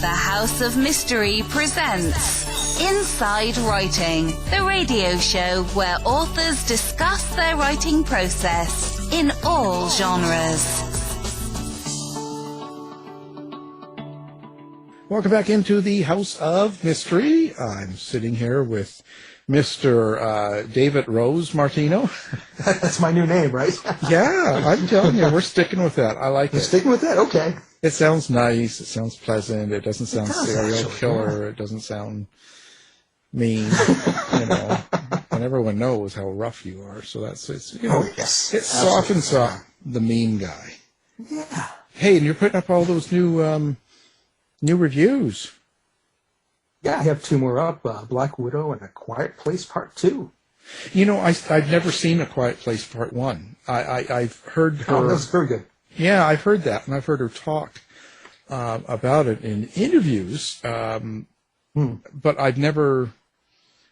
The House of Mystery presents Inside Writing, the radio show where authors discuss their writing process in all genres. Welcome back into the House of Mystery. I'm sitting here with Mr. David Rose Martino. That's my new name, right? Yeah, I'm telling you, we're sticking with that. I like it. You're sticking with that? Okay. It sounds nice. It sounds pleasant. It doesn't sound serial actually, killer. Yeah. It doesn't sound mean. And everyone knows how rough you are. So it's yes. It softens up the mean guy. Yeah. Hey, and you're putting up all those new reviews. Yeah, I have two more up, Black Widow and A Quiet Place Part 2. You know, I've never seen A Quiet Place Part 1. I've heard her... Oh, that's very good. Yeah, I've heard that, and I've heard her talk about it in interviews, but I've never...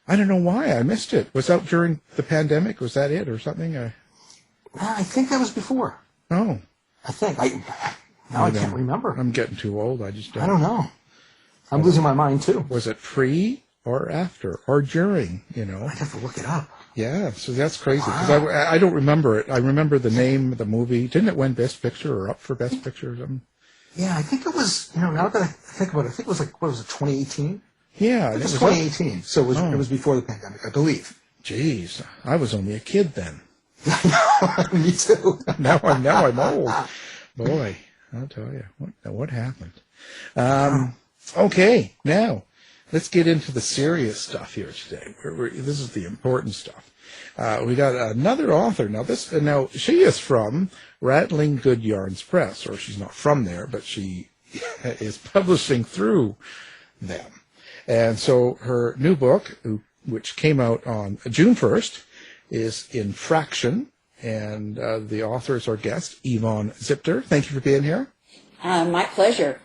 I don't know why I missed it. Was that during the pandemic? Was that it or something? I think that was before. Oh. I think. I can't remember. I'm getting too old. I don't know. I'm losing my mind, too. Was it pre or after or during, I'd have to look it up. Yeah, so that's crazy, because I don't remember it. I remember the name of the movie. Didn't it win Best Picture or up for Best Picture or something? Yeah, I think it was, now that I think about it, I think it was 2018? Yeah. It was 2018, so it was before the pandemic, I believe. Jeez, I was only a kid then. Me too. Now I'm old. Boy, I'll tell you, what happened? Okay, now, let's get into the serious stuff here today. This is the important stuff. We got another author. Now she is from Rattling Good Yarns Press, or she's not from there, but she is publishing through them. And so her new book, which came out on June 1st, is Infraction, and the author is our guest, Yvonne Zipter. Thank you for being here. My pleasure.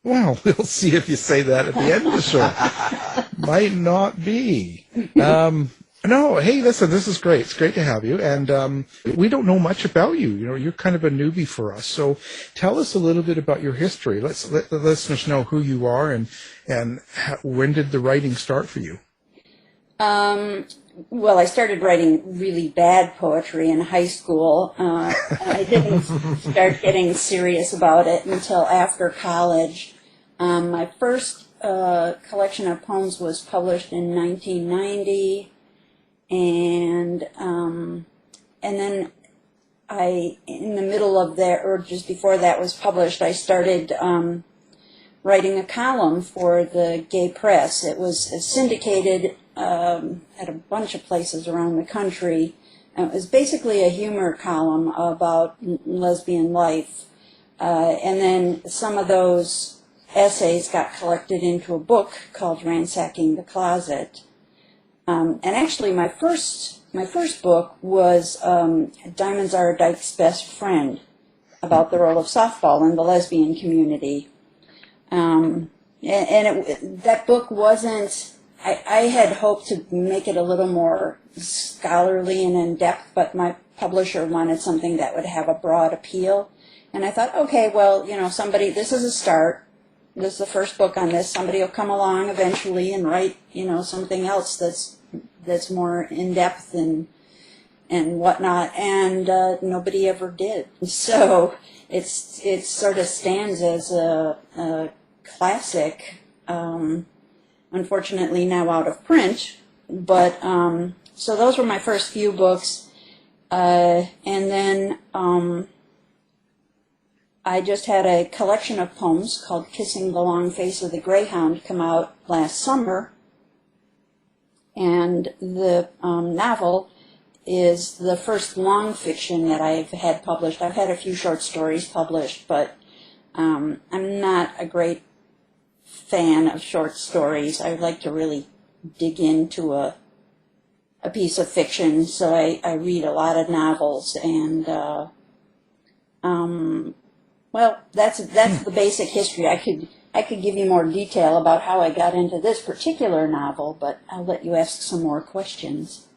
Well, we'll see if you say that at the end of the show. Might not be. No, hey, listen, this is great. It's great to have you. And we don't know much about you. You're kind of a newbie for us. So tell us a little bit about your history. Let's let the listeners know who you are and when did the writing start for you? Well, I started writing really bad poetry in high school. I didn't start getting serious about it until after college. My first collection of poems was published in 1990, and then in the middle of that, or just before that was published, I started writing a column for the gay press. It was syndicated at a bunch of places around the country. It was basically a humor column about lesbian life. And then some of those essays got collected into a book called Ransacking the Closet. And actually my first book was Diamonds Are a Dyke's Best Friend, about the role of softball in the lesbian community. That book wasn't... I had hoped to make it a little more scholarly and in-depth, but my publisher wanted something that would have a broad appeal. And I thought, okay, well, this is a start. This is the first book on this. Somebody will come along eventually and write, something else that's more in-depth and whatnot. And nobody ever did. So it sort of stands as a classic, unfortunately now out of print, but so those were my first few books, and then I just had a collection of poems called Kissing the Long Face of the Greyhound come out last summer, and the novel is the first long fiction that I've had published. I've had a few short stories published, but I'm not a great fan of short stories. I like to really dig into a piece of fiction, so I read a lot of novels, and well, that's the basic history. I could give you more detail about how I got into this particular novel, but I'll let you ask some more questions.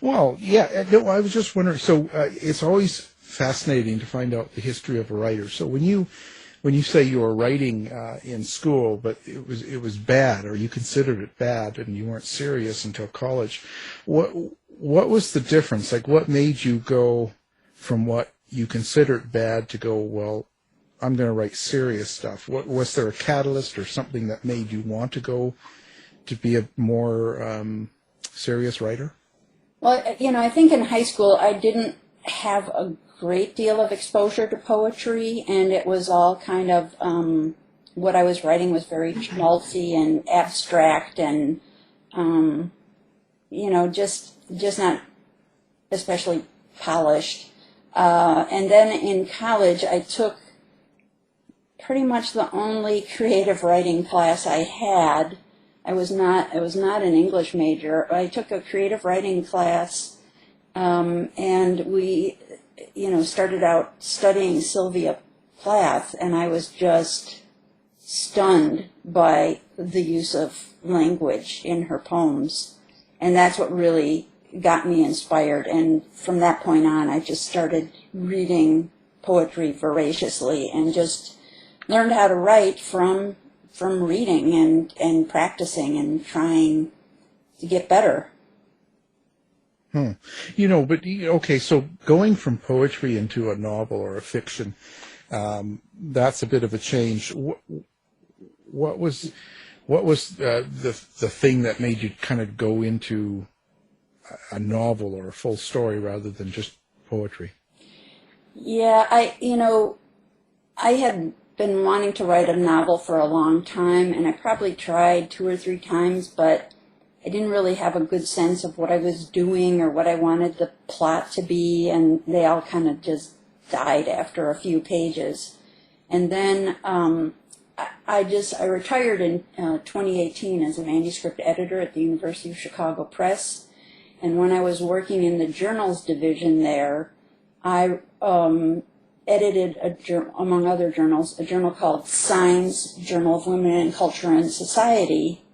Well, yeah, no, I was just wondering, so it's always fascinating to find out the history of a writer. So when you when you say you were writing in school, but it was bad, or you considered it bad, and you weren't serious until college. What was the difference? Like, what made you go from what you considered bad to go, well, I'm going to write serious stuff? What was there a catalyst or something that made you want to go to be a more serious writer? Well, I think in high school I didn't have a great deal of exposure to poetry, and it was all kind of what I was writing was very schmaltzy and abstract, and just not especially polished. And then in college, I took pretty much the only creative writing class I had. I was not an English major. I took a creative writing class, and we, started out studying Sylvia Plath, and I was just stunned by the use of language in her poems. And that's what really got me inspired. And from that point on, I just started reading poetry voraciously and just learned how to write from reading and practicing and trying to get better. Okay, so going from poetry into a novel or a fiction, that's a bit of a change. What was the thing that made you kind of go into a novel or a full story rather than just poetry? Yeah, I had been wanting to write a novel for a long time, and I probably tried 2 or 3 times, but I didn't really have a good sense of what I was doing or what I wanted the plot to be, and they all kind of just died after a few pages. And then I retired in 2018 as a manuscript editor at the University of Chicago Press, and when I was working in the journals division there, I edited, among other journals, a journal called Signs, Journal of Women in Culture and Society.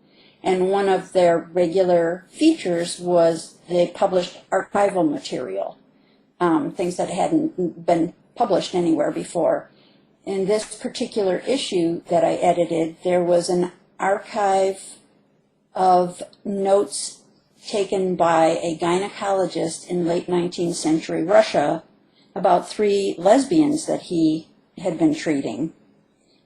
And one of their regular features was they published archival material, things that hadn't been published anywhere before. In this particular issue that I edited, there was an archive of notes taken by a gynecologist in late 19th century Russia about 3 lesbians that he had been treating.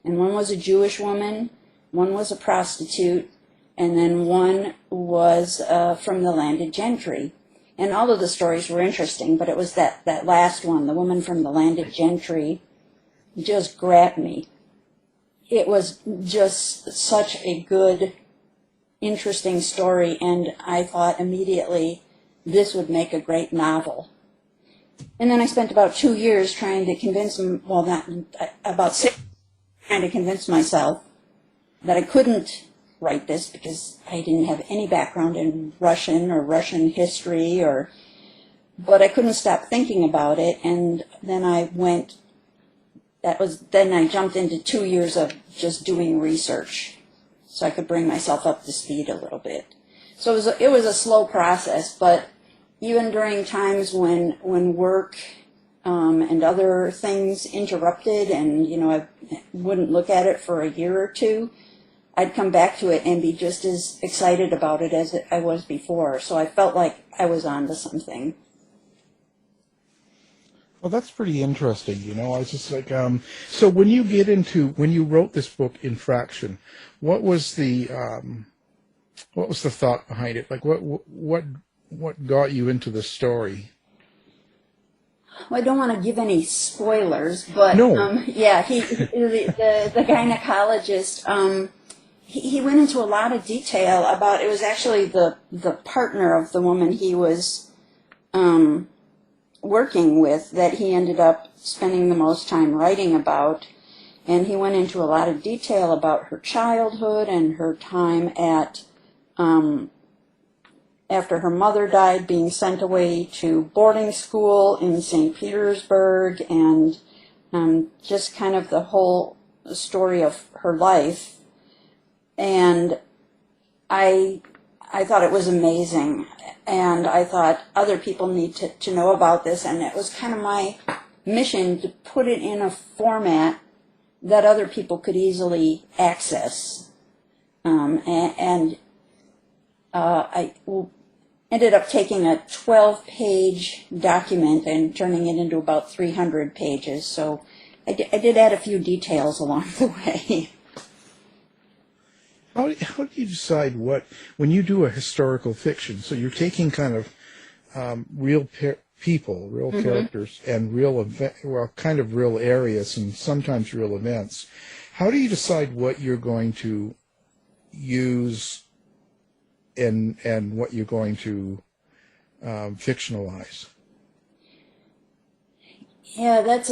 And one was a Jewish woman, one was a prostitute, and then one was from the landed gentry. And all of the stories were interesting, but it was that last one, the woman from the landed gentry, just grabbed me. It was just such a good, interesting story, and I thought immediately this would make a great novel. And then I spent about 2 years trying to convince him, well, not about 6, trying to convince myself that I couldn't write this because I didn't have any background in Russian or Russian history, but I couldn't stop thinking about it. And then I jumped into 2 years of just doing research so I could bring myself up to speed a little bit. So it was a slow process, but even during times when work and other things interrupted and, I wouldn't look at it for a year or 2, I'd come back to it and be just as excited about it as I was before. So I felt like I was onto something. Well, that's pretty interesting. I was just like, so when you wrote this book, Infraction, what was the thought behind it? Like, what got you into the story? Well, I don't want to give any spoilers, but no. The gynecologist, he went into a lot of detail about, it was actually the partner of the woman he was working with that he ended up spending the most time writing about. And he went into a lot of detail about her childhood and her time at, after her mother died, being sent away to boarding school in St. Petersburg, and just kind of the whole story of her life. And I thought it was amazing, and I thought other people need to know about this, and it was kind of my mission to put it in a format that other people could easily access. I ended up taking a 12-page document and turning it into about 300 pages. So I did add a few details along the way. How do you decide when you do a historical fiction, so you're taking kind of real people, real characters, and real kind of real areas and sometimes real events, how do you decide what you're going to use and what you're going to fictionalize? Yeah, that's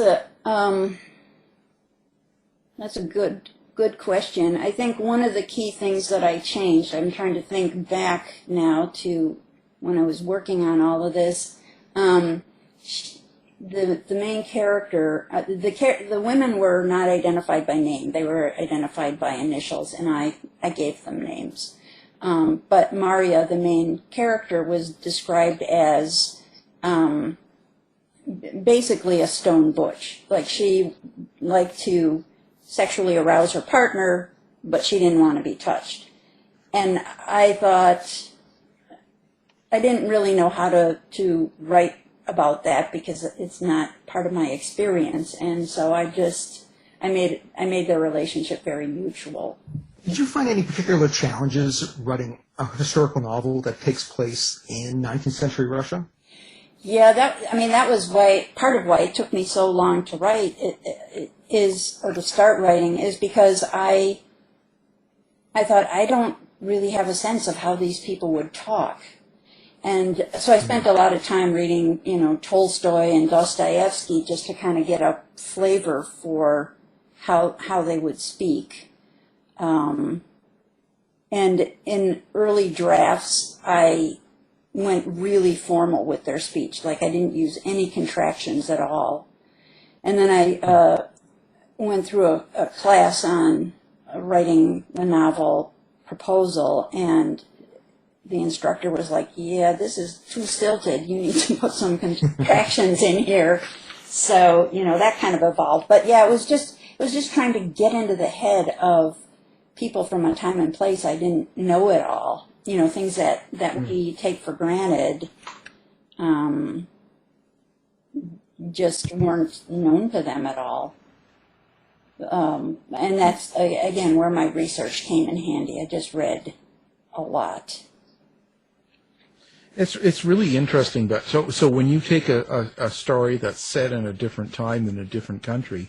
a good question. I think one of the key things that I changed, I'm trying to think back now to when I was working on all of this, the main character, the women were not identified by name. They were identified by initials, and I gave them names. But Marya, the main character, was described as basically a stone butch. Like, she liked to sexually arouse her partner, but she didn't want to be touched. And I thought, I didn't really know how to write about that because it's not part of my experience. And so I made their relationship very mutual. Did you find any particular challenges writing a historical novel that takes place in 19th century Russia? Yeah, that was part of why it took me so long to write to start writing is because I thought I don't really have a sense of how these people would talk. And so I spent a lot of time reading, Tolstoy and Dostoevsky just to kind of get a flavor for how they would speak. And in early drafts, I went really formal with their speech. Like, I didn't use any contractions at all. And then I went through a class on writing a novel proposal, and the instructor was like, yeah, this is too stilted. You need to put some contractions in here. So, that kind of evolved. But yeah, it was just trying to get into the head of people from a time and place I didn't know at all. Things that we take for granted just weren't known to them at all. And that's, again, where my research came in handy. I just read a lot. It's really interesting, but so when you take a story that's set in a different time in a different country,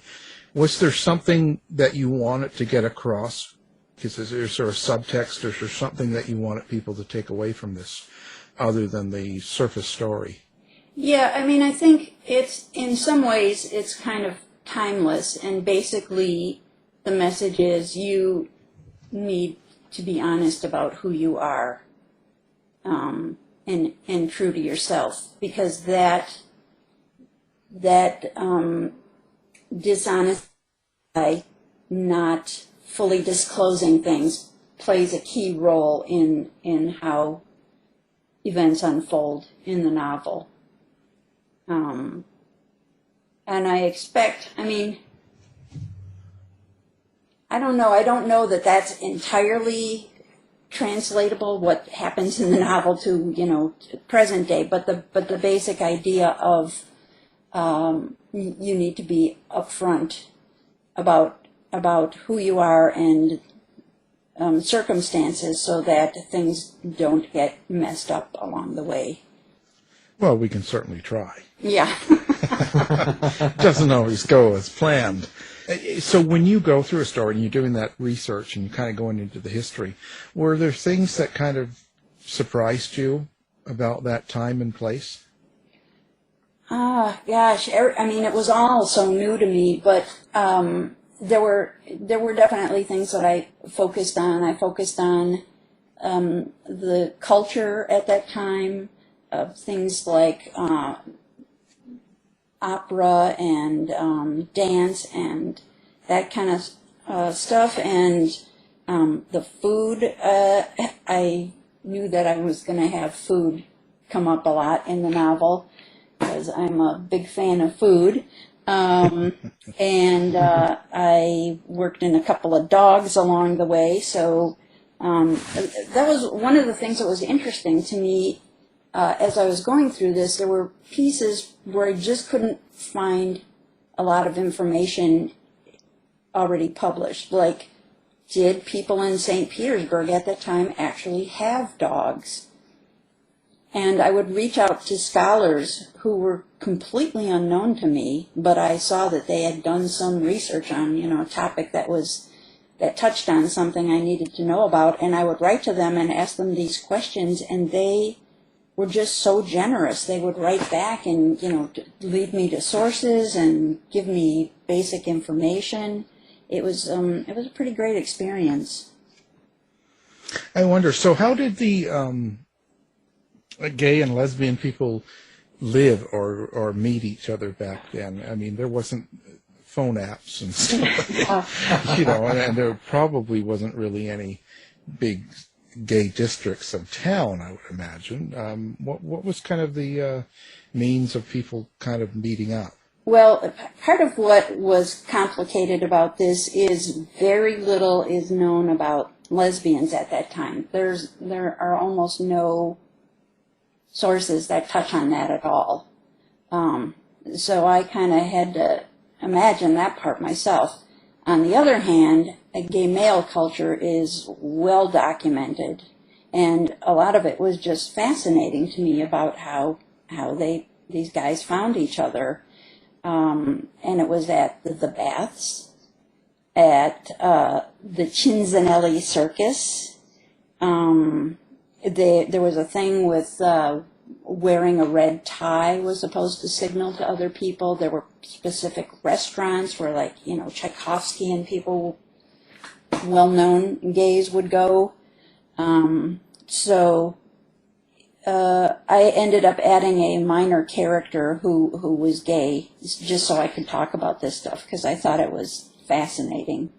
was there something that you wanted to get across? Because is there sort of subtext, or is there something that you wanted people to take away from this other than the surface story? Yeah, I think in some ways it's kind of timeless, and basically the message is you need to be honest about who you are, and true to yourself, because that dishonest by not fully disclosing things plays a key role in how events unfold in the novel. And I expect, I don't know that that's entirely translatable, what happens in the novel to present day, but the basic idea of you need to be upfront about who you are and circumstances so that things don't get messed up along the way. Well, we can certainly try. Yeah. Doesn't always go as planned. So when you go through a story and you're doing that research and you're kind of going into the history, were there things that kind of surprised you about that time and place? Gosh, it was all so new to me, but there were definitely things that I focused on. I focused on the culture at that time, things like opera and dance and that kind of stuff, and the food. I knew that I was going to have food come up a lot in the novel because I'm a big fan of food. And I worked in a couple of dogs along the way. So that was one of the things that was interesting to me as I was going through this. There were pieces where I just couldn't find a lot of information already published. Like, did people in St. Petersburg at that time actually have dogs? And I would reach out to scholars who were completely unknown to me, but I saw that they had done some research on, a topic that touched on something I needed to know about, and I would write to them and ask them these questions, and they were just so generous. They would write back and, lead me to sources and give me basic information. It was a pretty great experience. I wonder, so how did the gay and lesbian people live or meet each other back then? I mean, there wasn't phone apps and stuff, and there probably wasn't really any big gay districts of town, I would imagine. What was kind of the means of people kind of meeting up? Well, part of what was complicated about this is very little is known about lesbians at that time. There are almost no sources that touch on that at all. So I kind of had to imagine that part myself. On the other hand, a gay male culture is well documented, and a lot of it was just fascinating to me about how these guys found each other. And it was at the baths, at the Cinzanelli circus. There was a thing with wearing a red tie was supposed to signal to other people. There were specific restaurants where, like, Tchaikovsky and people, well-known gays, would go. So I ended up adding a minor character who was gay, just so I could talk about this stuff, because I thought it was fascinating.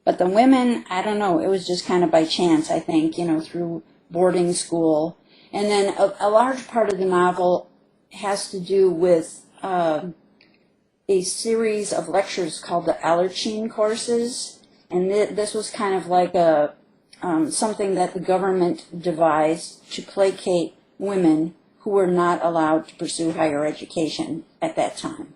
But the women, I don't know, it was just kind of by chance, I think, through boarding school. And then a large part of the novel has to do with a series of lectures called the Allerchine courses. And this was kind of like something that the government devised to placate women who were not allowed to pursue higher education at that time.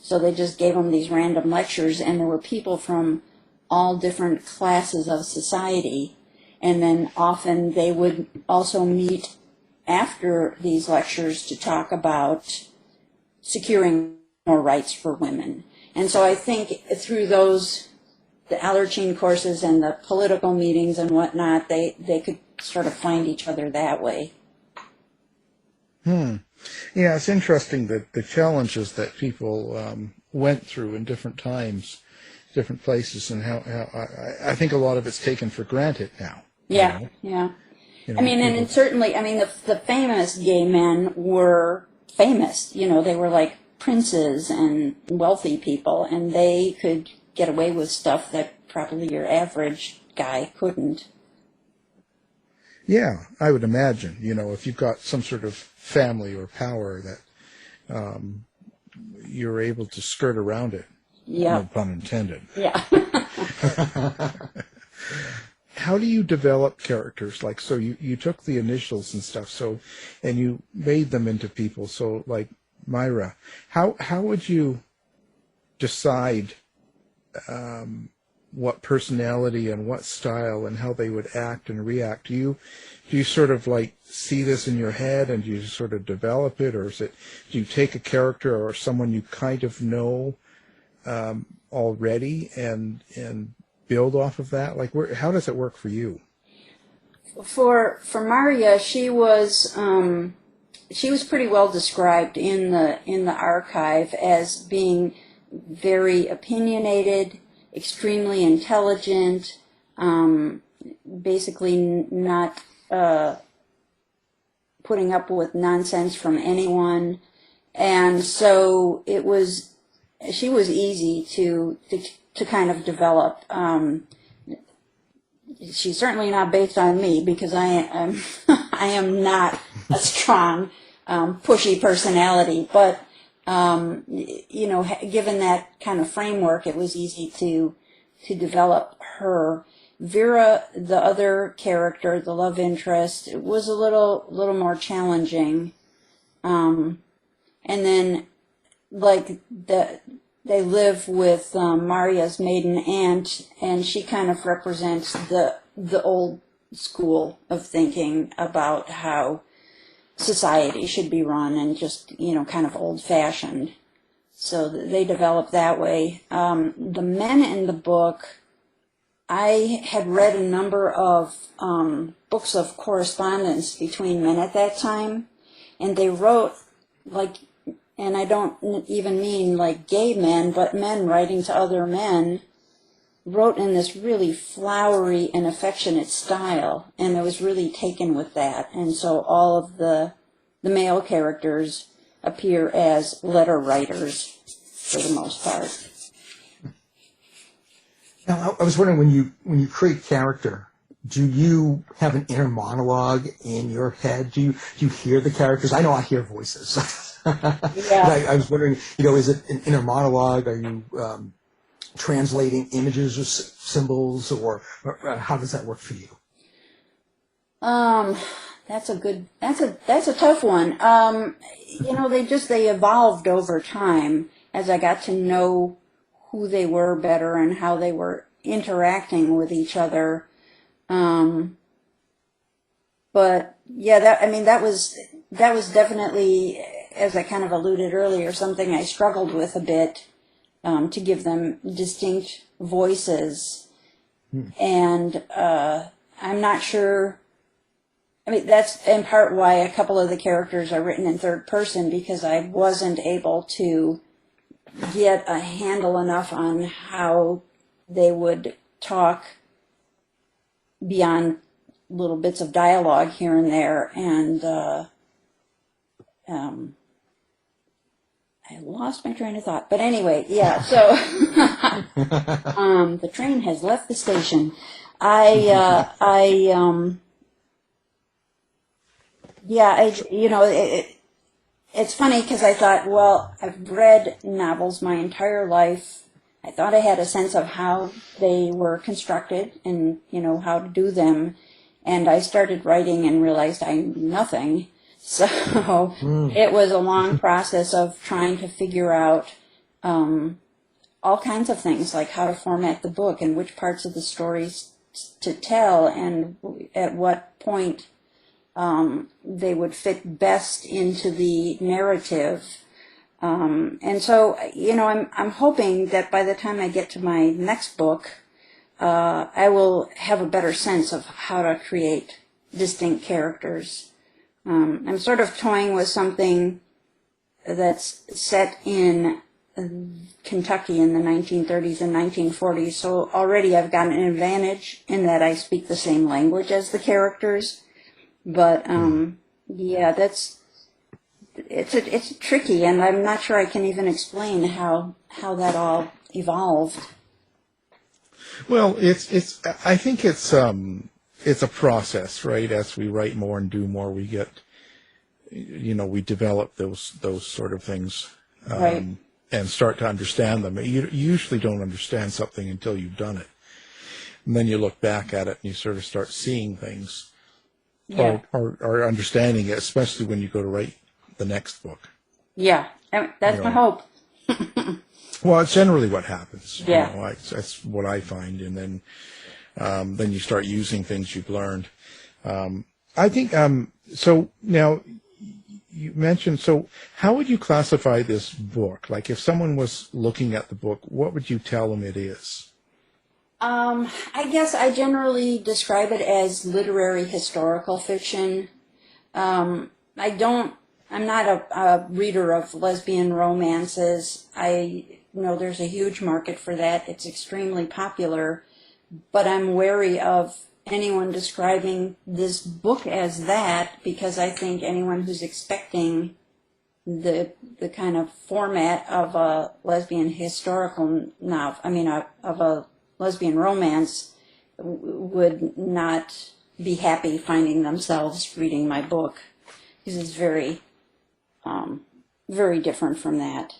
So they just gave them these random lectures, and there were people from all different classes of society. And then often they would also meet after these lectures to talk about securing more rights for women. And so I think through those, the Allerchine courses and the political meetings and whatnot, they could sort of find each other that way. Yeah, it's interesting that the challenges that people went through in different times, different places, and how I think a lot of it's taken for granted now. Yeah, yeah. And certainly, the famous gay men were famous. They were like princes and wealthy people, and they could get away with stuff that probably your average guy couldn't. Yeah, I would imagine, if you've got some sort of family or power that you're able to skirt around it. Yeah. No pun intended. Yeah. How do you develop characters? Like, so you took the initials and stuff, and you made them into people. So, like Myra, how would you decide what personality and what style and how they would act and react? Do you sort of like see this in your head and you sort of develop it, or do you take a character or someone you kind of know already and build off of that? Like, how does it work for you? For Marya, she was pretty well described in the archive as being very opinionated, extremely intelligent, basically not putting up with nonsense from anyone, and so she was easy to kind of develop. She's certainly not based on me, because I am not a strong, pushy personality, but Given that kind of framework, it was easy to develop her. Vera, the other character, the love interest, it was a little more challenging. And then, they live with Marya's maiden aunt, and she kind of represents the old school of thinking about how society should be run, and just, kind of old-fashioned. So they develop that way. The men in the book, I had read a number of books of correspondence between men at that time, and they wrote, and I don't even mean like gay men, but men writing to other men, wrote in this really flowery and affectionate style, and I was really taken with that. And so all of the male characters appear as letter writers for the most part. Now, I was wondering, when you create character, do you have an inner monologue in your head? Do you hear the characters? I know I hear voices. Yeah. I was wondering, is it an inner monologue? Are you translating images or symbols, or how does that work for you? That's a tough one. They evolved over time as I got to know who they were better and how they were interacting with each other. But yeah, that was definitely, as I kind of alluded earlier, something I struggled with a bit, to give them distinct voices. And I'm not sure. That's in part why a couple of the characters are written in third person, because I wasn't able to get a handle enough on how they would talk beyond little bits of dialogue here and there. And I lost my train of thought. But anyway, yeah, so the train has left the station. It's funny because I thought, well, I've read novels my entire life. I thought I had a sense of how they were constructed and, how to do them. And I started writing and realized I knew nothing. So it was a long process of trying to figure out all kinds of things, like how to format the book and which parts of the stories to tell, and at what point they would fit best into the narrative. And so, I'm hoping that by the time I get to my next book, I will have a better sense of how to create distinct characters. I'm sort of toying with something that's set in Kentucky in the 1930s and 1940s, so already I've got an advantage in that I speak the same language as the characters. But it's tricky, and I'm not sure I can even explain how that all evolved. Well, I think it's a process, right? As we write more and do more, we get, we develop those sort of things, right, and start to understand them. You usually don't understand something until you've done it, and then you look back at it and you sort of start seeing things, yeah, or understanding it, especially when you go to write the next book. Yeah, that's my hope. Well, it's generally what happens. Yeah, that's what I find, and then you start using things you've learned. I think, so now you mentioned, so how would you classify this book? Like if someone was looking at the book, what would you tell them it is? I guess I generally describe it as literary historical fiction. I'm not a reader of lesbian romances. I know there's a huge market for that. It's extremely popular. But I'm wary of anyone describing this book as that, because I think anyone who's expecting the kind of format of a lesbian historical novel, of a lesbian romance, would not be happy finding themselves reading my book, because it's very, very different from that.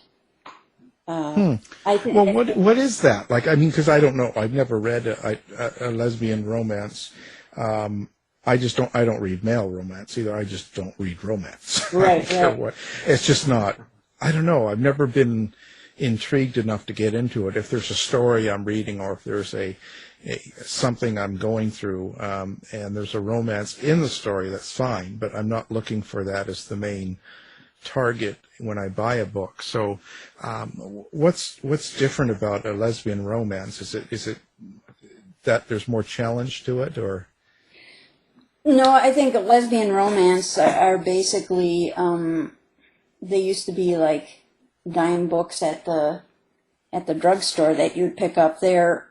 I think. Well, what is that? Like, I mean, because I don't know. I've never read a lesbian romance. I don't read male romance either. I just don't read romance. Right, What. It's just not, I don't know. I've never been intrigued enough to get into it. If there's a story I'm reading, or if there's something I'm going through, and there's a romance in the story, that's fine, but I'm not looking for that as the main target when I buy a book. So, what's different about a lesbian romance? Is it that there's more challenge to it, or? No, I think lesbian romance are basically, they used to be like dime books at the drugstore that you'd pick up. It's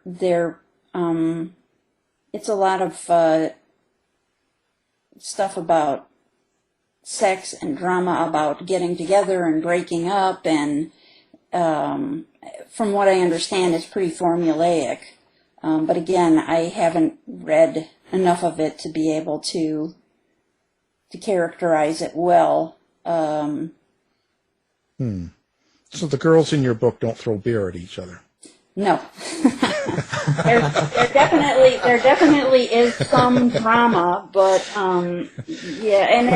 a lot of stuff about sex and drama about getting together and breaking up, and from what I understand, it's pretty formulaic. But again, I haven't read enough of it to be able to characterize it well. So the girls in your book don't throw beer at each other? No. there definitely is some drama, but yeah, and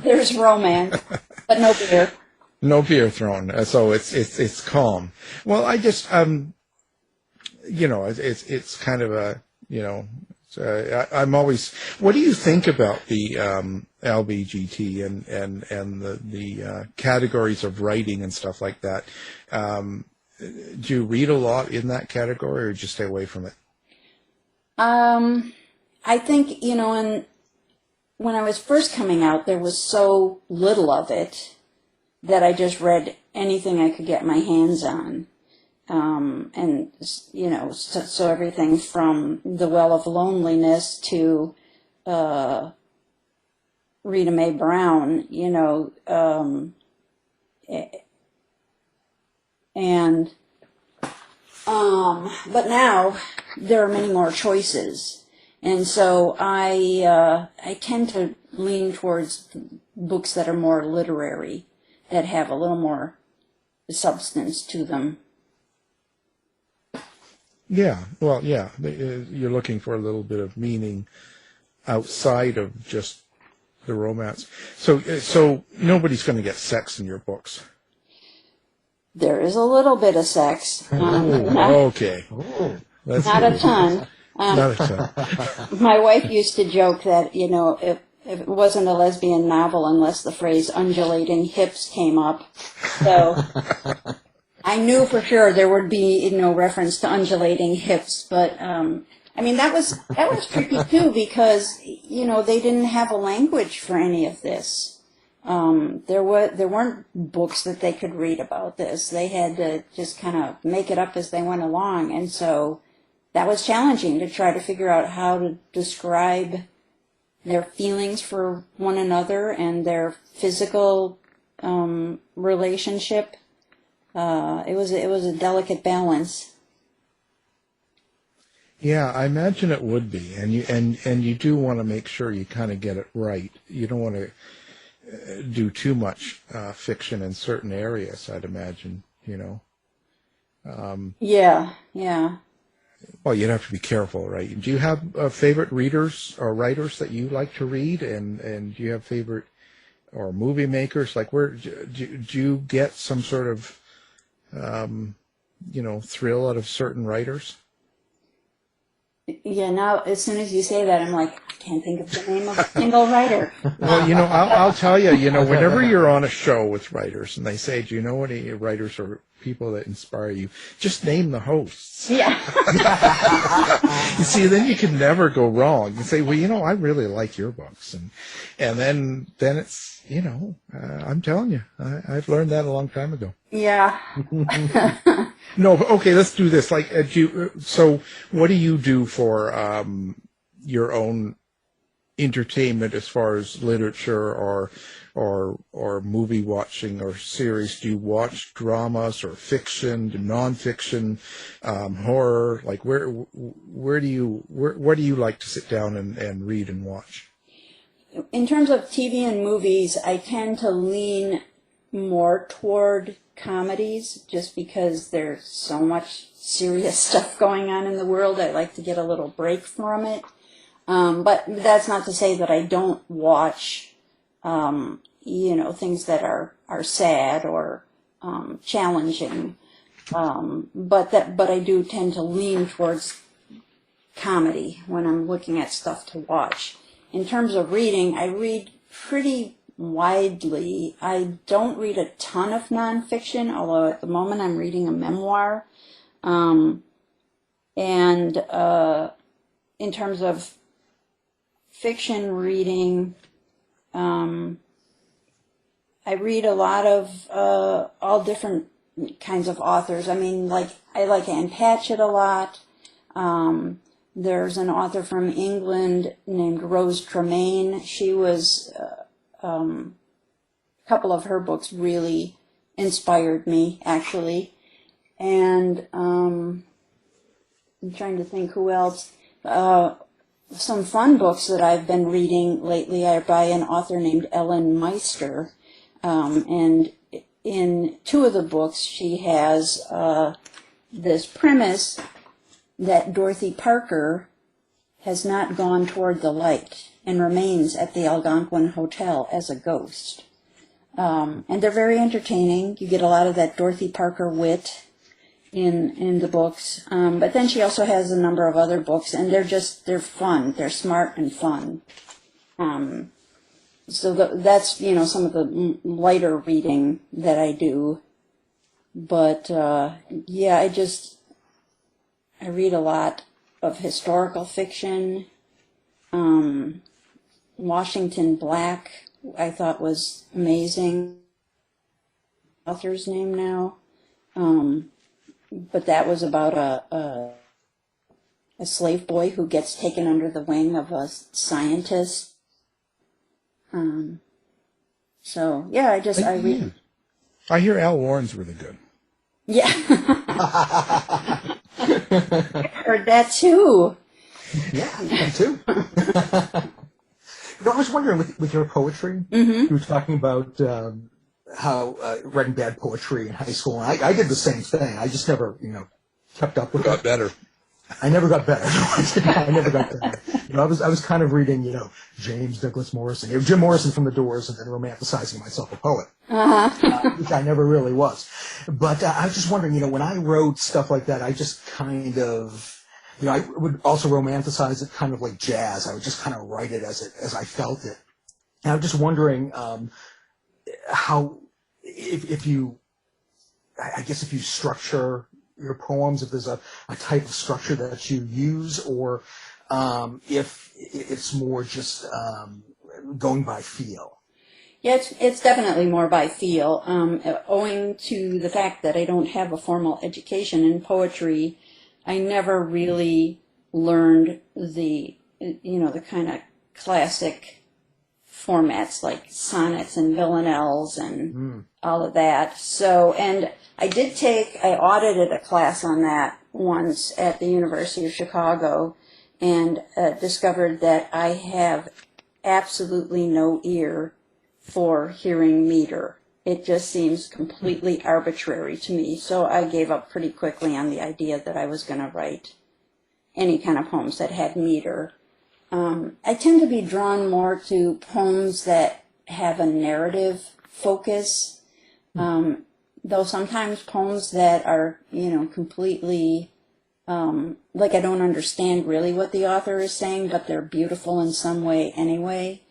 there's romance, but no beer. No beer thrown, so it's calm. Well, I just it's kind of a I'm always. What do you think about the LBGT and the categories of writing and stuff like that? Do you read a lot in that category, or just stay away from it? I think when I was first coming out, there was so little of it that I just read anything I could get my hands on. And so everything from The Well of Loneliness to Rita Mae Brown, but now there are many more choices, and so I tend to lean towards books that are more literary, that have a little more substance to them. Yeah, well, yeah, you're looking for a little bit of meaning outside of just the romance. So nobody's going to get sex in your books. There is a little bit of sex. Okay. Not a ton. Not a ton. My wife used to joke that, if it wasn't a lesbian novel unless the phrase undulating hips came up. So I knew for sure there would be no reference to undulating hips, but that was tricky too, because they didn't have a language for any of this. There weren't books that they could read about this. They had to just kind of make it up as they went along, and so that was challenging to try to figure out how to describe their feelings for one another and their physical relationship. It was a delicate balance. Yeah, I imagine it would be, and you do want to make sure you kind of get it right. You don't want to do too much fiction in certain areas, I'd imagine. Yeah. Well, you'd have to be careful, right? Do you have favorite readers or writers that you like to read, and do you have favorite or movie makers? Like, where do you get some sort of thrill out of certain writers? Yeah, now as soon as you say that, I'm like, I can't think of the name of a single writer. Well, I'll tell you, whenever you're on a show with writers and they say, do you know any writers or people that inspire you? Just name the hosts. Yeah. You see, then you can never go wrong. You say, well, I really like your books. And then it's, I'm telling you, I've learned that a long time ago. Yeah. No, okay, let's do this. Like, so what do you do for your own entertainment as far as literature or movie watching or series? Do you watch dramas or fiction, nonfiction, horror? Like, what do you like to sit down and read and watch? In terms of TV and movies, I tend to lean more toward comedies just because there's so much serious stuff going on in the world. I like to get a little break from it. But that's not to say that I don't watch, things that are sad or challenging. But I do tend to lean towards comedy when I'm looking at stuff to watch. In terms of reading, I read pretty widely. I don't read a ton of nonfiction, although at the moment I'm reading a memoir. And in terms of fiction reading, I read a lot of all different kinds of authors. I mean, I like Anne Patchett a lot. There's an author from England named Rose Tremaine. She was, a couple of her books really inspired me, actually. And I'm trying to think who else. Some fun books that I've been reading lately are by an author named Ellen Meister. And in two of the books, she has this premise that Dorothy Parker has not gone toward the light and remains at the Algonquin Hotel as a ghost. And they're very entertaining. You get a lot of that Dorothy Parker wit in the books. But then she also has a number of other books, and they're fun. They're smart and fun. So that's, some of the lighter reading that I do. But, I read a lot of historical fiction. Washington Black, I thought was amazing. Author's name now. But that was about a slave boy who gets taken under the wing of a scientist. I read. I hear Al Warren's really good. Yeah. I heard that too. Yeah, that too. I was wondering with your poetry, you were talking about how writing bad poetry in high school, and I did the same thing. I just never, kept up with it. Got better. I never got better. I never got better. I was kind of reading, James Douglas Morrison, Jim Morrison from The Doors, and then romanticizing myself a poet, which I never really was. But I was just wondering, when I wrote stuff like that, I just kind of, I would also romanticize it kind of like jazz. I would just kind of write it as I felt it. And I'm just wondering how, if you structure your poems, if there's a type of structure that you use, or if it's more just going by feel. Yeah, it's definitely more by feel. Owing to the fact that I don't have a formal education in poetry, I never really learned the kind of classic formats like sonnets and villanelles and all of that. So, and I audited a class on that once at the University of Chicago, and discovered that I have absolutely no ear for hearing meter. It just seems completely arbitrary to me, so I gave up pretty quickly on the idea that I was going to write any kind of poems that had meter. I tend to be drawn more to poems that have a narrative focus, though sometimes poems that are, completely, like I don't understand really what the author is saying, but they're beautiful in some way anyway.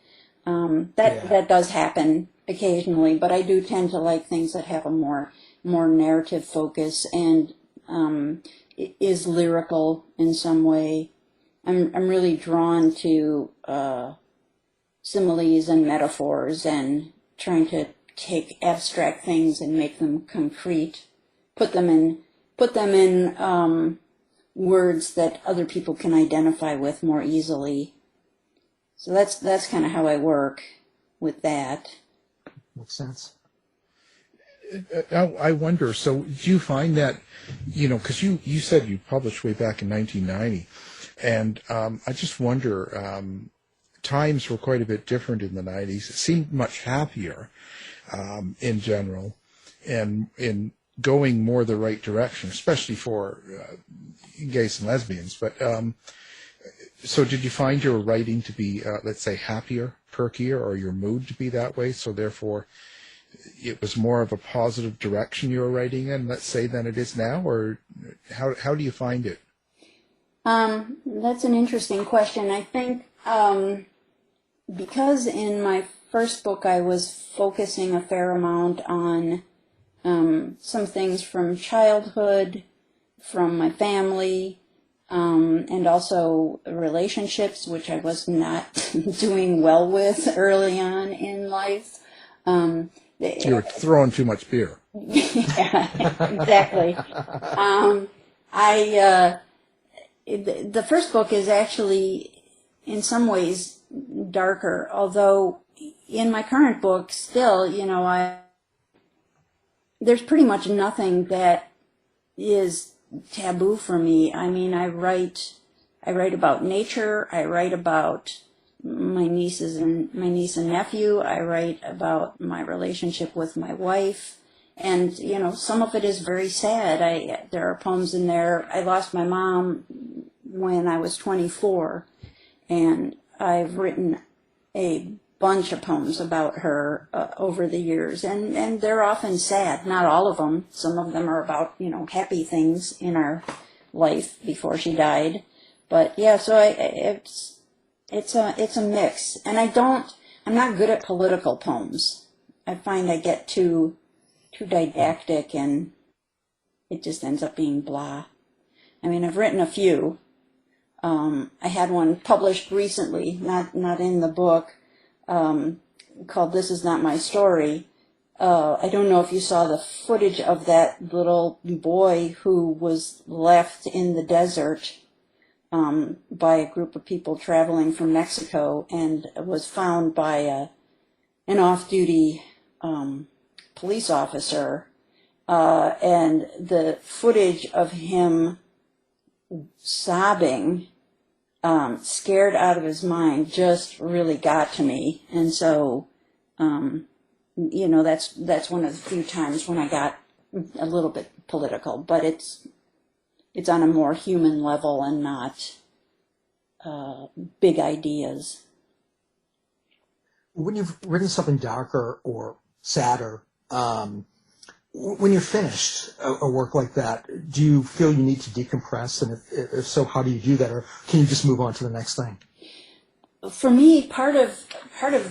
That does happen occasionally, but I do tend to like things that have a more narrative focus and is lyrical in some way. I'm really drawn to similes and metaphors and trying to take abstract things and make them concrete, put them in words that other people can identify with more easily. So that's kind of how I work with that. Makes sense. I wonder, so do you find that, because you said you published way back in 1990, and I just wonder, times were quite a bit different in the 90s. It seemed much happier in general, and in going more the right direction, especially for gays and lesbians. But so did you find your writing to be, let's say, happier, perkier, or your mood to be that way? So therefore, it was more of a positive direction you were writing in, let's say, than it is now? Or how do you find it? That's an interesting question. I think because in my first book I was focusing a fair amount on some things from childhood, from my family, and also relationships, which I was not doing well with early on in life. You were throwing too much beer. Yeah, exactly. The first book is actually, in some ways, darker, although in my current book, still, there's pretty much nothing that is taboo for me. I mean, I write about nature. I write about my niece and nephew. I write about my relationship with my wife, and some of it is very sad. There are poems in there. I lost my mom when I was 24, and I've written a bunch of poems about her over the years, and they're often sad. Not all of them. Some of them are about happy things in our life before she died. But yeah, so it's a mix, and I'm not good at political poems. I find I get too didactic, and it just ends up being blah. I mean, I've written a few. I had one published recently, not in the book, called "This Is Not My Story." I don't know if you saw the footage of that little boy who was left in the desert by a group of people traveling from Mexico, and was found by an off-duty police officer, and the footage of him sobbing, scared out of his mind, just really got to me. And so, that's one of the few times when I got a little bit political, but it's on a more human level and not big ideas. When you've written something darker or sadder, when you're finished a work like that, do you feel you need to decompress? And if so, how do you do that? Or can you just move on to the next thing? For me, part of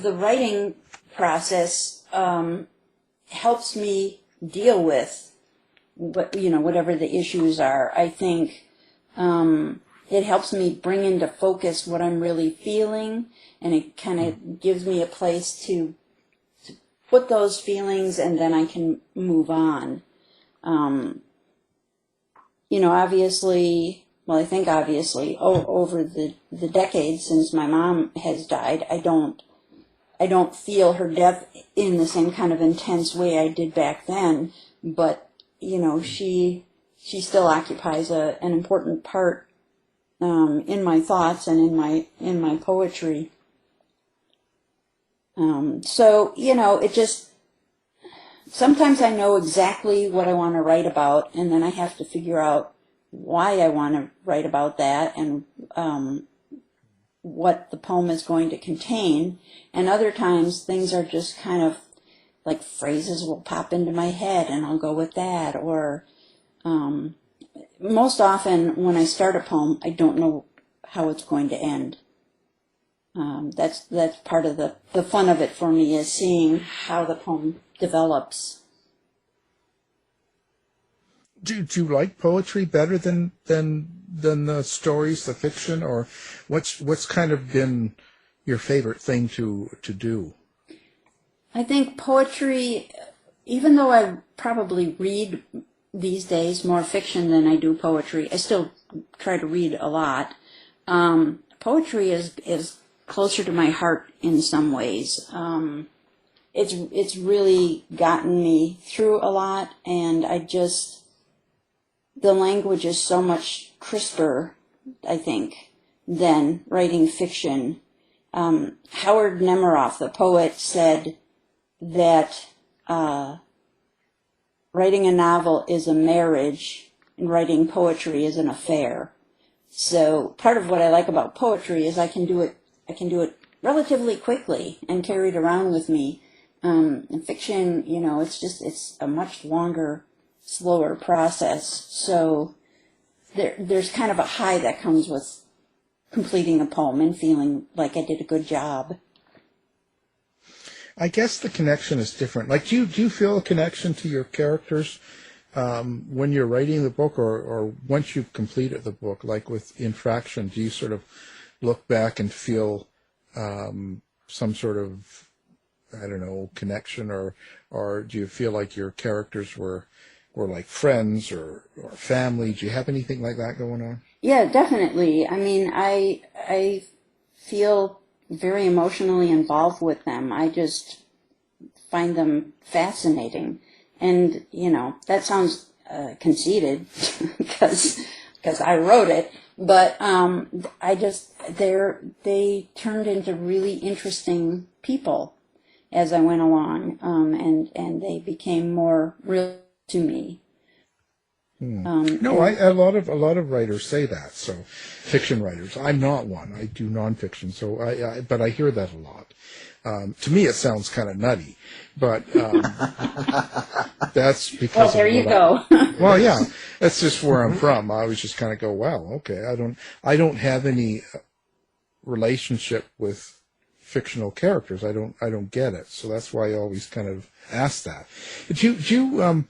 the writing process helps me deal with whatever the issues are. I think it helps me bring into focus what I'm really feeling, and it kind of gives me a place to put those feelings, and then I can move on. Obviously, over the decades since my mom has died, I don't feel her death in the same kind of intense way I did back then, but she still occupies an important part in my thoughts and in my poetry. It just, sometimes I know exactly what I want to write about, and then I have to figure out why I want to write about that, and what the poem is going to contain. And other times things are just kind of like phrases will pop into my head and I'll go with that. Or most often when I start a poem, I don't know how it's going to end. That's part of the fun of it for me, is seeing how the poem develops. Do you like poetry better than the stories, the fiction, or what's kind of been your favorite thing to do? I think poetry, even though I probably read these days more fiction than I do poetry, I still try to read a lot. Poetry is closer to my heart in some ways. It's really gotten me through a lot, and the language is so much crisper, I think, than writing fiction. Howard Nemeroff, the poet, said that writing a novel is a marriage and writing poetry is an affair. So part of what I like about poetry is I can do it relatively quickly and carry it around with me. In fiction, it's a much longer, slower process. So there's kind of a high that comes with completing a poem and feeling like I did a good job. I guess the connection is different. Like, do you feel a connection to your characters when you're writing the book, or once you've completed the book? Like with Infraction, do you sort of look back and feel some sort of, I don't know, connection, or do you feel like your characters were like friends or family? Do you have anything like that going on? Yeah, definitely. I mean, I feel very emotionally involved with them. I just find them fascinating. And, that sounds conceited because I wrote it, but they turned into really interesting people as I went along, and they became more real to me. A lot of writers say that. So, fiction writers. I'm not one. I do nonfiction. So, but I hear that a lot. To me, it sounds kind of nutty, but that's because. Well, there you go. Well, yeah, that's just where I'm from. I always just kind of go, well, okay. I don't have any relationship with fictional characters. I don't get it. So that's why I always kind of ask that. But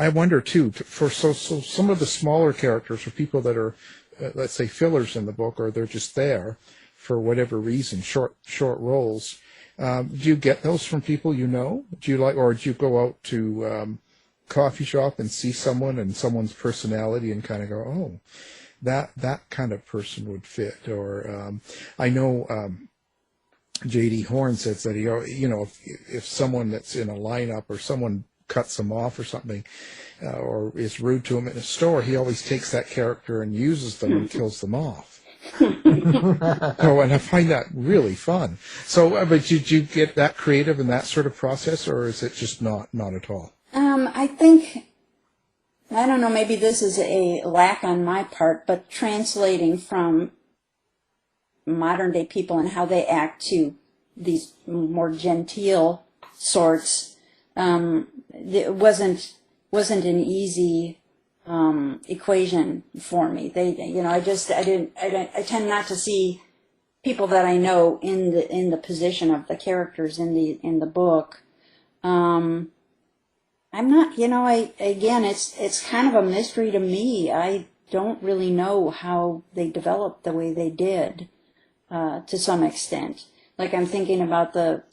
I wonder too, for so some of the smaller characters, for people that are, let's say, fillers in the book, or they're just there for whatever reason, short roles. Do you get those from people you know? Do you go out to coffee shop and see someone and someone's personality and kind of go, oh, that kind of person would fit? Or I know J.D. Horn says that if someone that's in a lineup or someone cuts them off or something, or is rude to him in a store, he always takes that character and uses them and kills them off. And I find that really fun. So, but did you get that creative in that sort of process, or is it just not at all? I think, I don't know, maybe this is a lack on my part, but translating from modern day people and how they act to these more genteel sorts, it wasn't an easy equation for me. I tend not to see people that I know in the position of the characters in the book. I'm not, it's kind of a mystery to me. I don't really know how they developed the way they did, to some extent. Like, I'm thinking about the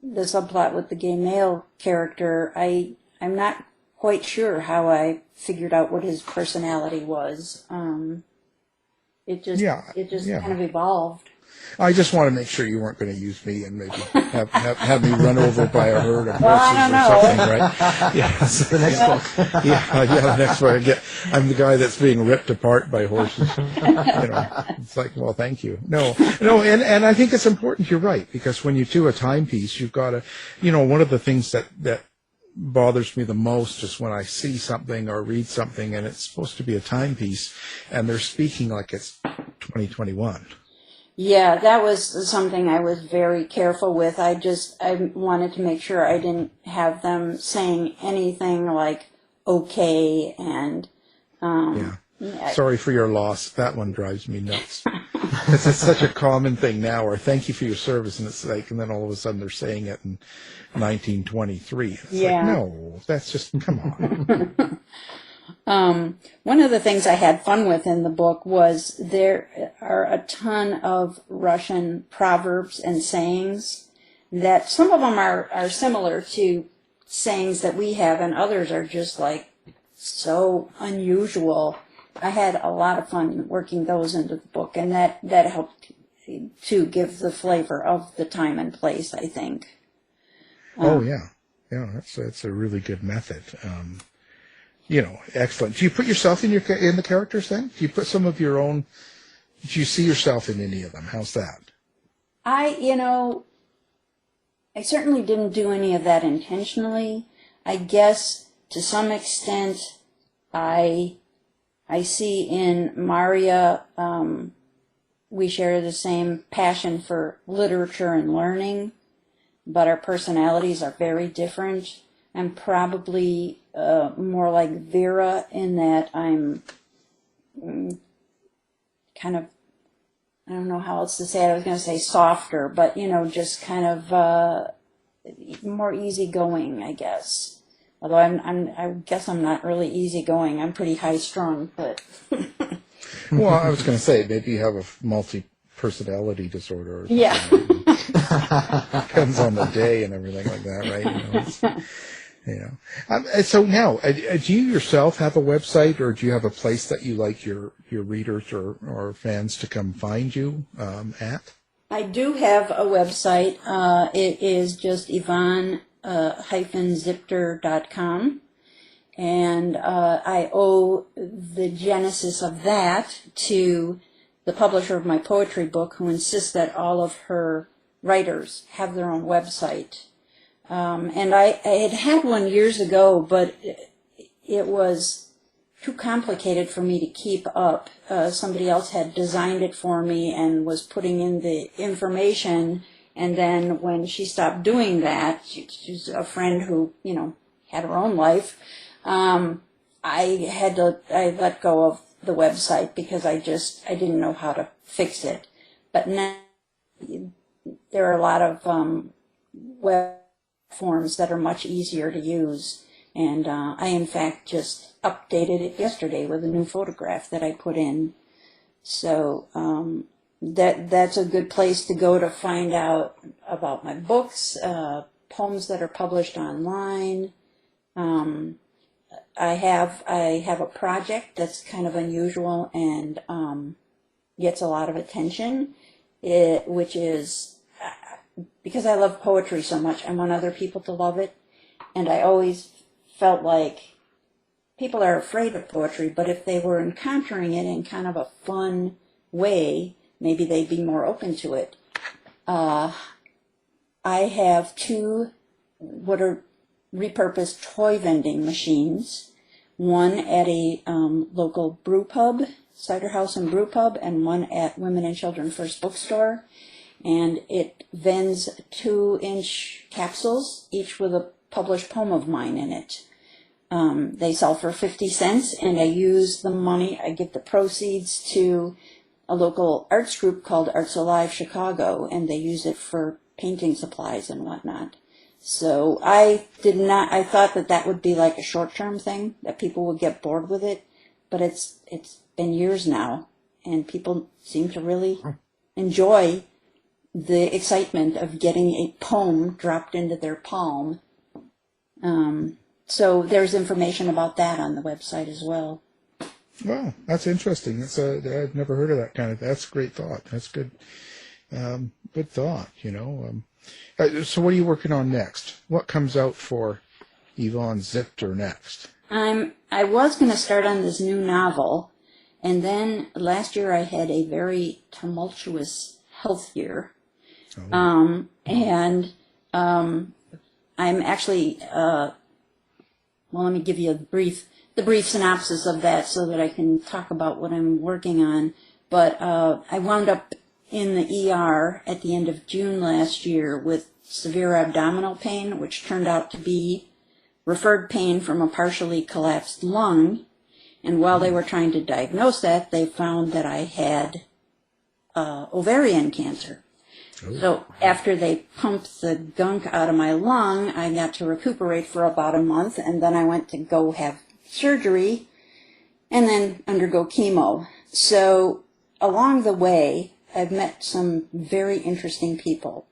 subplot with the gay male character. I'm not quite sure how I figured out what his personality was. It just kind of evolved. I just want to make sure you weren't going to use me and maybe have me run over by a herd of horses I don't know. or something, right? Yeah, so The next book. The next book. I'm the guy that's being ripped apart by horses. It's like, well, thank you. No, and I think it's important. You're right, because when you do a timepiece, you've got to, one of the things that bothers me the most is when I see something or read something and it's supposed to be a timepiece and they're speaking like it's 2021. Yeah, that was something I was very careful with. I wanted to make sure I didn't have them saying anything like okay and Sorry for your loss. That one drives me nuts. It's such a common thing now, or thank you for your service, and it's like, and then all of a sudden they're saying it in 1923. It's like, no, that's just, come on. One of the things I had fun with in the book was there are a ton of Russian proverbs and sayings that some of them are similar to sayings that we have, and others are just like so unusual. I had a lot of fun working those into the book, and that helped to give the flavor of the time and place, I think. That's a really good method. Excellent. Do you put yourself in the characters then? Do you put some of your own Do you see yourself in any of them? How's that? I certainly didn't do any of that intentionally. I guess to some extent I see in Marya, we share the same passion for literature and learning, but our personalities are very different. I'm probably more like Vera in that I'm kind of, I don't know how else to say it. I was going to say softer, but, just kind of more easygoing, I guess. Although I guess I'm not really easygoing. I'm pretty high-strung, but... Well, I was going to say, maybe you have a multi-personality disorder or something. Yeah. Depends on the day and everything like that, right? So now, do you yourself have a website, or do you have a place that you like your readers or fans to come find you at? I do have a website. It is just Yvonne-Zipter.com. And I owe the genesis of that to the publisher of my poetry book, who insists that all of her writers have their own website. And I had one years ago, but it was too complicated for me to keep up. Somebody else had designed it for me and was putting in the information, and then when she stopped doing that, she's a friend who, had her own life, I let go of the website because I didn't know how to fix it. But now there are a lot of web forms that are much easier to use, and I in fact just updated it yesterday with a new photograph that I put in. So that's a good place to go to find out about my books, poems that are published online. I have a project that's kind of unusual and gets a lot of attention, which is because I love poetry so much. I want other people to love it, and I always felt like people are afraid of poetry, but if they were encountering it in kind of a fun way, maybe they'd be more open to it. I have 2 what are repurposed toy vending machines, one at a local brew pub, cider house and brew pub, and one at Women and Children First Bookstore. And it vends 2-inch capsules, each with a published poem of mine in it. They sell for 50 cents, and I use the money, I give the proceeds to a local arts group called Arts Alive Chicago, and they use it for painting supplies and whatnot. So I thought that would be like a short-term thing, that people would get bored with it, but it's been years now, and people seem to really enjoy the excitement of getting a poem dropped into their palm. So there's information about that on the website as well. Wow, that's interesting. I've never heard of that kind of. That's a great thought. That's good. Good thought. So what are you working on next? What comes out for Yvonne Zipter next? I was going to start on this new novel, and then last year I had a very tumultuous health year. Oh. I'm actually, let me give you the brief synopsis of that so that I can talk about what I'm working on. But I wound up in the ER at the end of June last year with severe abdominal pain, which turned out to be referred pain from a partially collapsed lung. And while they were trying to diagnose that, they found that I had ovarian cancer. So after they pumped the gunk out of my lung, I got to recuperate for about a month, and then I went to go have surgery and then undergo chemo. So along the way, I've met some very interesting people,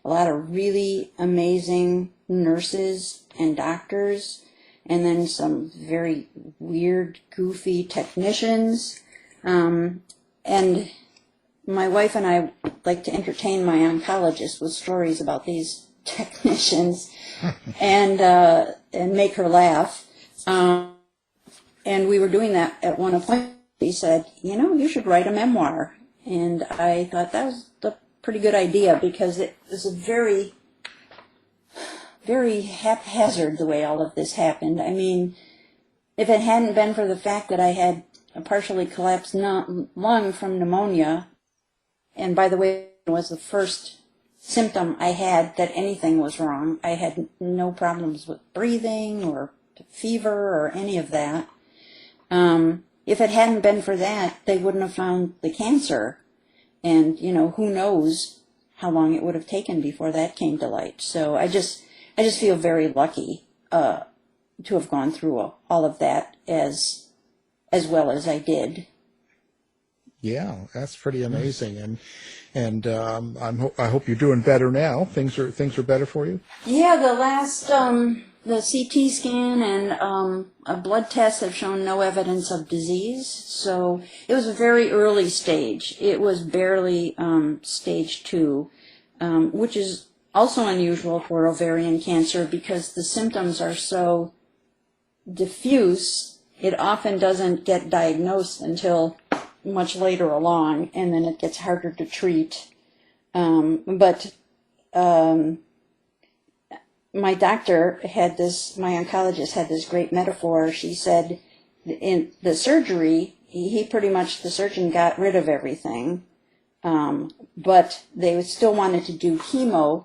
a lot of really amazing nurses and doctors, and then some very weird, goofy technicians. And my wife and I like to entertain my oncologist with stories about these technicians and make her laugh. And we were doing that at one appointment. He said, you should write a memoir. And I thought that was a pretty good idea because it was a very, very haphazard the way all of this happened. I mean, if it hadn't been for the fact that I had a partially collapsed lung from pneumonia, and by the way, it was the first symptom I had that anything was wrong. I had no problems with breathing or fever or any of that. If it hadn't been for that, they wouldn't have found the cancer. And, who knows how long it would have taken before that came to light. So I just feel very lucky to have gone through all of that as well as I did. Yeah, that's pretty amazing, and I hope you're doing better now. Things are better for you. Yeah, the last the CT scan and a blood test have shown no evidence of disease. So it was a very early stage. It was barely stage 2, which is also unusual for ovarian cancer because the symptoms are so diffuse. It often doesn't get diagnosed until much later along, and then it gets harder to treat. But my doctor my oncologist had this great metaphor. She said in the surgery, the surgeon got rid of everything, but they still wanted to do chemo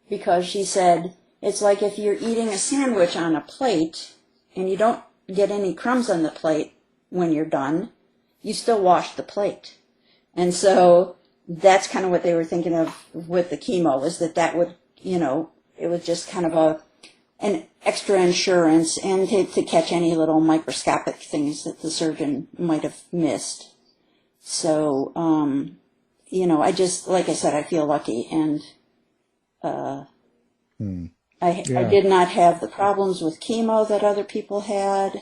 because she said, it's like if you're eating a sandwich on a plate and you don't get any crumbs on the plate when you're done, you still wash the plate. And so that's kind of what they were thinking of with the chemo, is that would, it was just kind of an extra insurance and to catch any little microscopic things that the surgeon might have missed. So, I just, like I said, I feel lucky. And I did not have the problems with chemo that other people had.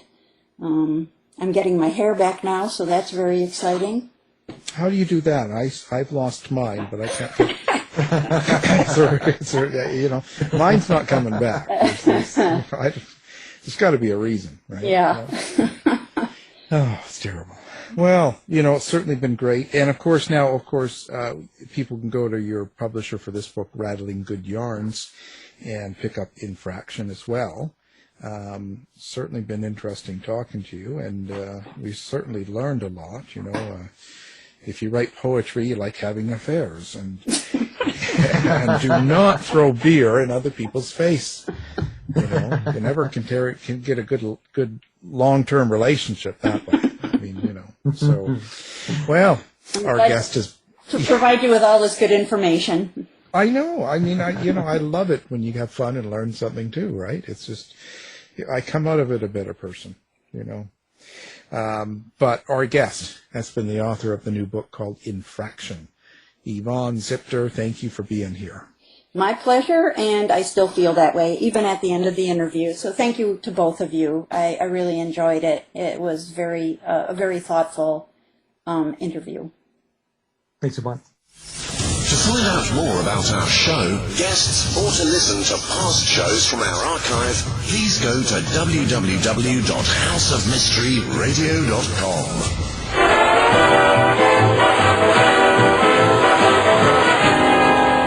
I'm getting my hair back now, so that's very exciting. How do you do that? I've lost mine, but I can't. Mine's not coming back. There's got to be a reason, right? Yeah. Oh, it's terrible. Well, it's certainly been great, and of course, people can go to your publisher for this book, Rattling Good Yarns, and pick up Infraction as well. Certainly been interesting talking to you, and we've certainly learned a lot. If you write poetry, you like having affairs, and do not throw beer in other people's face. You never can get a good long-term relationship that way. I mean, so, well, our guest is to provide you with all this good information. I know. I mean, I love it when you have fun and learn something too, right? It's just, I come out of it a better person, But our guest has been the author of the new book called Infraction. Yvonne Zipter, thank you for being here. My pleasure, and I still feel that way, even at the end of the interview. So thank you to both of you. I really enjoyed it. It was a very thoughtful interview. Thanks, Yvonne. To find out more about our show, guests, or to listen to past shows from our archive, please go to www.houseofmysteryradio.com.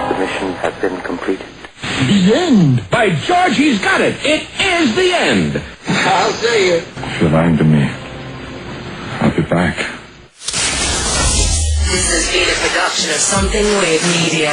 The mission has been completed. The end! By George, he's got it! It is the end! I'll say it. If you're lying to me, I'll be back. This has been a production of Something Weird Media.